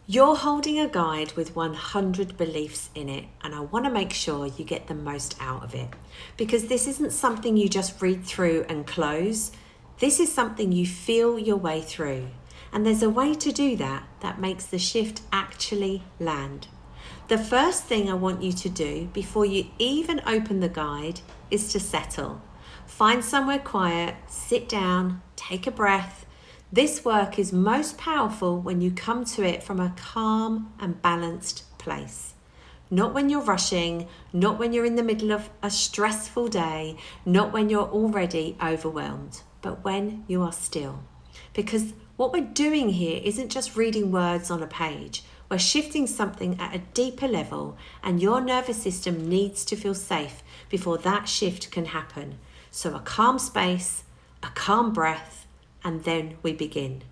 You're holding a guide with 100 beliefs in it, and I want to make sure you get the most out of it, because this isn't something you just read through and close. This is something you feel your way through, and there's a way to do that that makes the shift actually land. The first thing I want you to do before you even open the guide is to settle. Find somewhere quiet, sit down, take a breath. This work is most powerful when you come to it from a calm and balanced place. Not when you're rushing, not when you're in the middle of a stressful day, not when you're already overwhelmed, but when you are still. Because what we're doing here isn't just reading words on a page. We're shifting something at a deeper level, and your nervous system needs to feel safe before that shift can happen. So a calm space, a calm breath, and then we begin.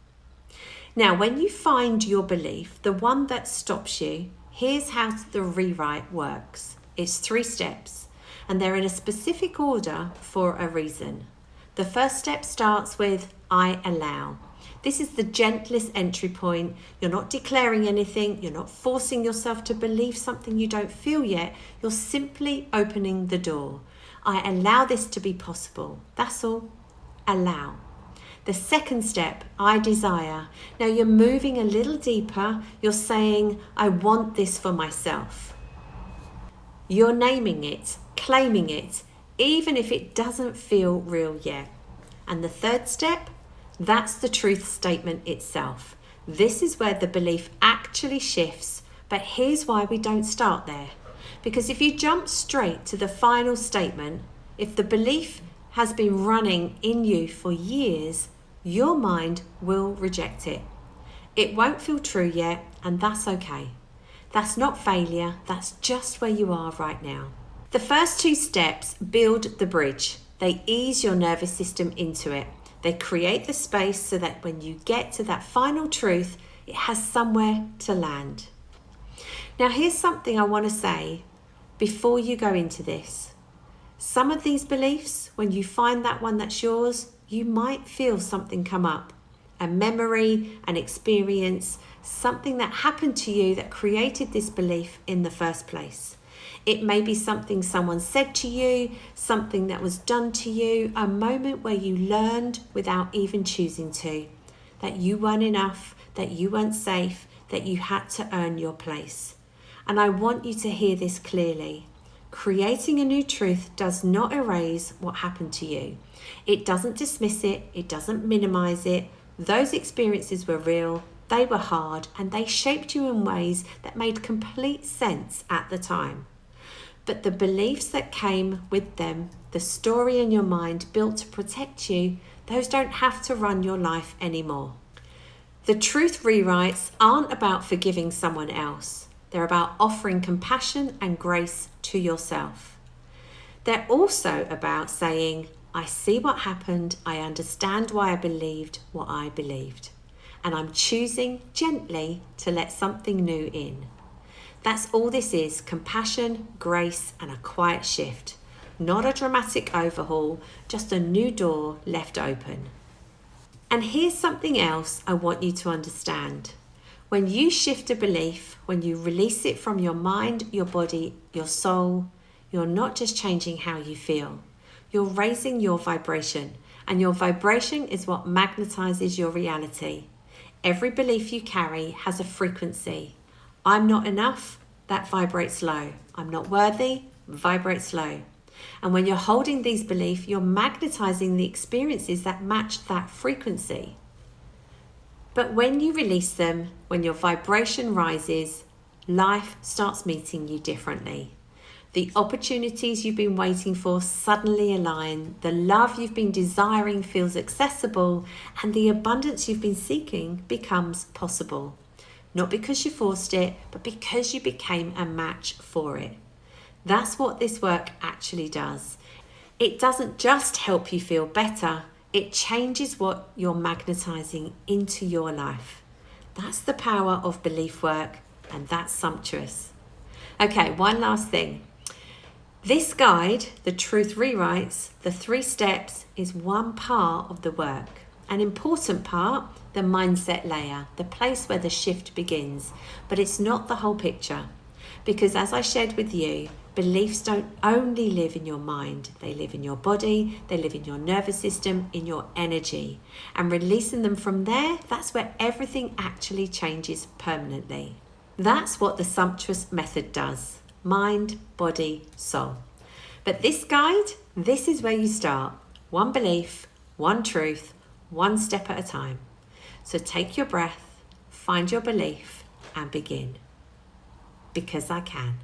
Now, when you find your belief, the one that stops you, here's how the rewrite works. It's 3 steps, and they're in a specific order for a reason. The first step starts with I allow. This is the gentlest entry point. You're not declaring anything. You're not forcing yourself to believe something you don't feel yet. You're simply opening the door. I allow this to be possible. That's all. Allow. The second step, I desire. Now you're moving a little deeper. You're saying, I want this for myself. You're naming it, claiming it, even if it doesn't feel real yet. And the third step, that's the truth statement itself. This is where the belief actually shifts, but here's why we don't start there. Because if you jump straight to the final statement, if the belief has been running in you for years, your mind will reject it. It won't feel true yet, and that's okay. That's not failure, that's just where you are right now. The first 2 steps build the bridge. They ease your nervous system into it. They create the space so that when you get to that final truth, it has somewhere to land. Now, here's something I want to say before you go into this. Some of these beliefs, when you find that one that's yours, you might feel something come up. A memory, an experience, something that happened to you that created this belief in the first place. It may be something someone said to you, something that was done to you, a moment where you learned without even choosing to, that you weren't enough, that you weren't safe, that you had to earn your place. And I want you to hear this clearly. Creating a new truth does not erase what happened to you. It doesn't dismiss it. It doesn't minimize it. Those experiences were real, they were hard, and they shaped you in ways that made complete sense at the time. But the beliefs that came with them, the story in your mind built to protect you, those don't have to run your life anymore. The truth rewrites aren't about forgiving someone else. They're about offering compassion and grace to yourself. They're also about saying, I see what happened, I understand why I believed what I believed, and I'm choosing gently to let something new in. That's all this is, compassion, grace, and a quiet shift. Not a dramatic overhaul, just a new door left open. And here's something else I want you to understand. When you shift a belief, when you release it from your mind, your body, your soul, you're not just changing how you feel. You're raising your vibration, and your vibration is what magnetizes your reality. Every belief you carry has a frequency. I'm not enough, that vibrates low. I'm not worthy, vibrates low. And when you're holding these beliefs, you're magnetizing the experiences that match that frequency. But when you release them, when your vibration rises, life starts meeting you differently. The opportunities you've been waiting for suddenly align, the love you've been desiring feels accessible, and the abundance you've been seeking becomes possible. Not because you forced it, but because you became a match for it. That's what this work actually does. It doesn't just help you feel better, it changes what you're magnetizing into your life. That's the power of belief work, and that's sumptuous. Okay, one last thing. This guide, The Truth Rewrites, the 3 steps, is one part of the work. An important part, the mindset layer, the place where the shift begins, but it's not the whole picture. Because as I shared with you, beliefs don't only live in your mind, they live in your body, they live in your nervous system, in your energy. And releasing them from there, that's where everything actually changes permanently. That's what the Sumptuous Method does. Mind, body, soul. But this guide, this is where you start. One belief, one truth, one step at a time. So take your breath, find your belief, and begin. Because I can.